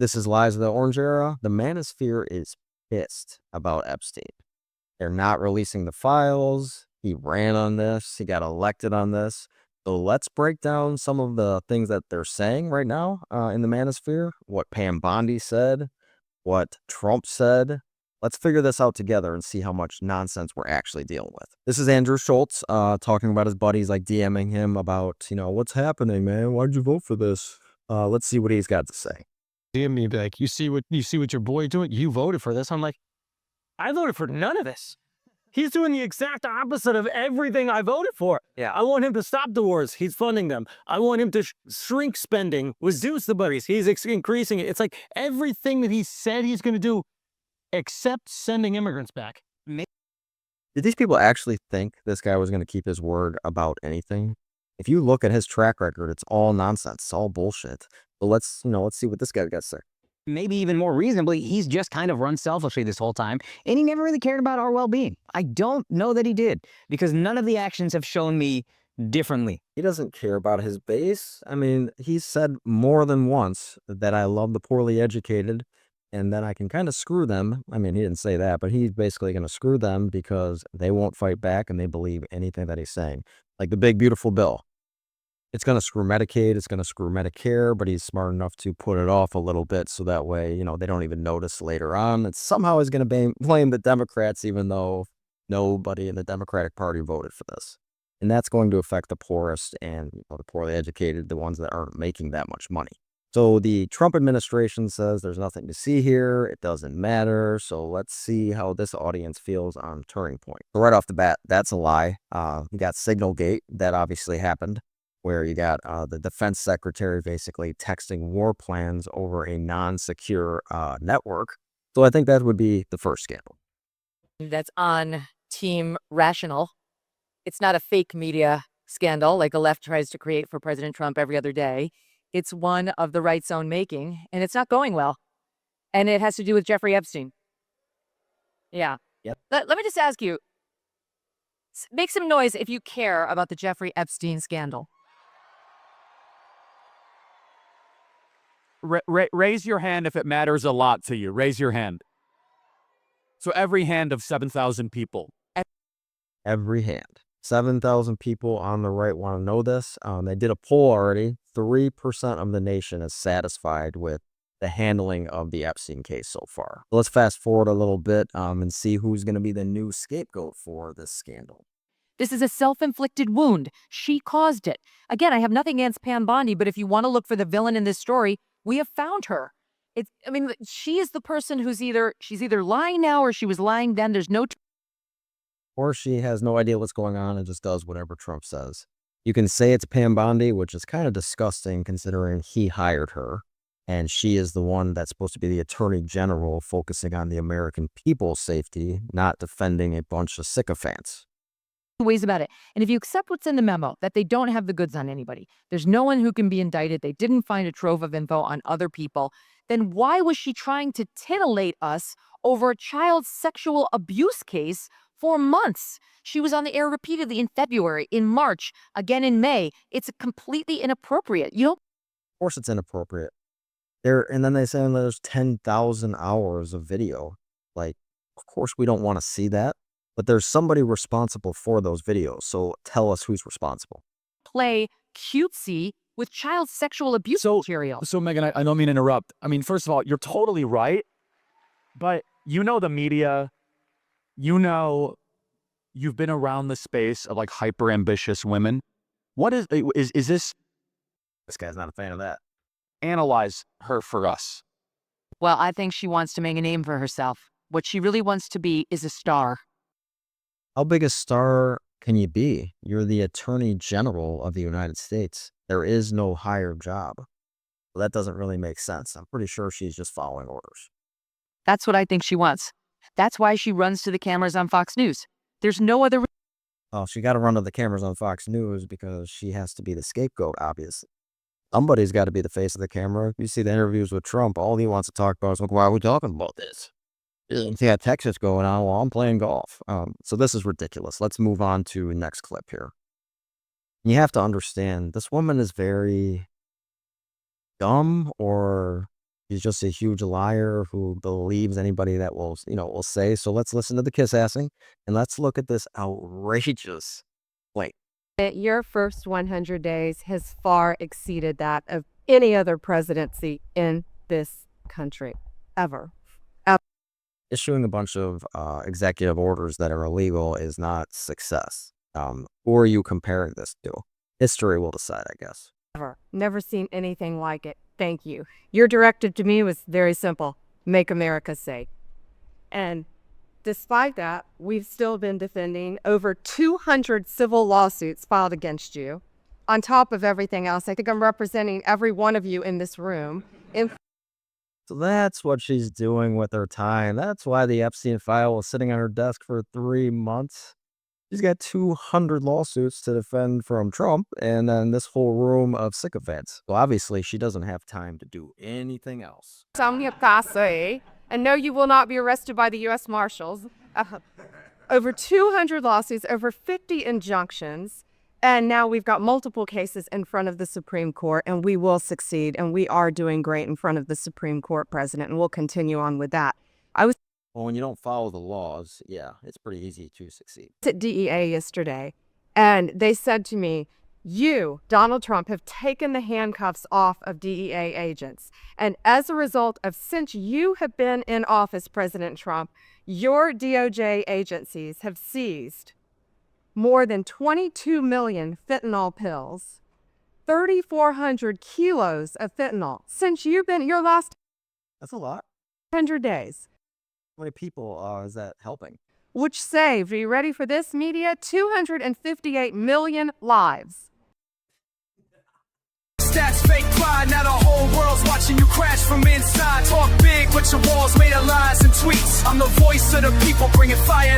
This is Lies of the Orange Era. The manosphere is pissed about Epstein. They're not releasing the files. He ran on this. He got elected on this. So let's break down some of the things that they're saying right now in the manosphere. What Pam Bondi said, what Trump said. Let's figure this out together and see how much nonsense we're actually dealing with. This is Andrew Schultz talking about his buddies, like DMing him about, what's happening, man? Why'd you vote for this? Let's see what he's got to say. DM me like, you see what your boy doing? You voted for this. I'm like, I voted for none of this. He's doing the exact opposite of everything I voted for. Yeah. I want him to stop the wars. He's funding them. I want him to shrink spending, reduce the buddies. He's increasing it. It's like everything that he said he's going to do, except sending immigrants back. Did these people actually think this guy was going to keep his word about anything? If you look at his track record, it's all nonsense. It's all bullshit. But let's see what this guy got to say. Maybe even more reasonably, he's just kind of run selfishly this whole time, and he never really cared about our well-being. I don't know that he did, because none of the actions have shown me differently. He doesn't care about his base. I mean, he's said more than once that I love the poorly educated, and then I can kind of screw them. I mean, he didn't say that, but he's basically going to screw them because they won't fight back and they believe anything that he's saying. Like the big, beautiful bill. It's going to screw Medicaid, it's going to screw Medicare, but he's smart enough to put it off a little bit so that way, they don't even notice later on. And somehow he's going to blame the Democrats, even though nobody in the Democratic Party voted for this. And that's going to affect the poorest and the poorly educated, the ones that aren't making that much money. So the Trump administration says there's nothing to see here. It doesn't matter. So let's see how this audience feels on Turning Point. So right off the bat, that's a lie. You got Signalgate. That obviously happened, where you got the defense secretary basically texting war plans over a non-secure network. So I think that would be the first scandal. That's on Team Rational. It's not a fake media scandal like the left tries to create for President Trump every other day. It's one of the right's own making, and it's not going well. And it has to do with Jeffrey Epstein. Yeah. Yep. Let me just ask you, make some noise if you care about the Jeffrey Epstein scandal. Raise your hand if it matters a lot to you. Raise your hand. So every hand of 7,000 people. Every hand. 7,000 people on the right want to know this. They did a poll already. 3% of the nation is satisfied with the handling of the Epstein case so far. Let's fast forward a little bit and see who's going to be the new scapegoat for this scandal. This is a self-inflicted wound. She caused it. Again, I have nothing against Pam Bondi, but if you want to look for the villain in this story, we have found her. She is the person who's she's either lying now or she was lying then. There's no... Or she has no idea what's going on and just does whatever Trump says. You can say it's Pam Bondi, which is kind of disgusting considering he hired her. And she is the one that's supposed to be the attorney general focusing on the American people's safety, not defending a bunch of sycophants. Ways about it. And if you accept what's in the memo, that they don't have the goods on anybody, there's no one who can be indicted, they didn't find a trove of info on other people, then why was she trying to titillate us over a child sexual abuse case for months? She was on the air repeatedly in February, in March, again in May. It's completely inappropriate. Of course it's inappropriate. And then they say there's 10,000 hours of video. Like, of course we don't want to see that. But there's somebody responsible for those videos. So tell us who's responsible. Play cutesy with child sexual abuse material. So Megan, I don't mean to interrupt. I mean, first of all, you're totally right. But the media, you've been around the space of like hyper ambitious women. What is this? This guy's not a fan of that. Analyze her for us. Well, I think she wants to make a name for herself. What she really wants to be is a star. How big a star can you be? You're the Attorney General of the United States. There is no higher job. Well, that doesn't really make sense. I'm pretty sure she's just following orders. That's what I think she wants. That's why she runs to the cameras on Fox News. There's no other... Oh, she got to run to the cameras on Fox News because she has to be the scapegoat, obviously. Somebody's got to be the face of the camera. You see the interviews with Trump, all he wants to talk about is, like, why are we talking about this? You got Texas going on while I'm playing golf. So this is ridiculous. Let's move on to the next clip here. You have to understand, this woman is very dumb or He's just a huge liar who believes anybody that will say. So let's listen to the kiss assing and let's look at this outrageous claim. Your first 100 days has far exceeded that of any other presidency in this country, ever. Issuing a bunch of executive orders that are illegal is not success. Who are you comparing this to? History will decide, I guess. Ever. Never seen anything like it. Thank you. Your directive to me was very simple. Make America safe. And despite that, we've still been defending over 200 civil lawsuits filed against you. On top of everything else, I think I'm representing every one of you in this room. So that's what she's doing with her time. That's why the Epstein file was sitting on her desk for 3 months. She's got 200 lawsuits to defend from Trump and then this whole room of sycophants. So obviously she doesn't have time to do anything else. And no, you will not be arrested by the U.S. Marshals. Over 200 lawsuits, over 50 injunctions. And now we've got multiple cases in front of the Supreme Court, and we will succeed. And we are doing great in front of the Supreme Court, President, and we'll continue on with that. Well, when you don't follow the laws, yeah, it's pretty easy to succeed. At DEA yesterday, and they said to me, you, Donald Trump, have taken the handcuffs off of DEA agents. And as a result of, since you have been in office, President Trump, your DOJ agencies have seized more than 22 million fentanyl pills, 3,400 kilos of fentanyl since you've been your last That's a lot. 100 days. How many people is that helping? Which saved, are you ready for this, media? 258 million lives. Stats fake pride, now the whole world's watching you crash from inside. Talk big, but your walls made of lies and tweets. I'm the voice of the people, bringing fire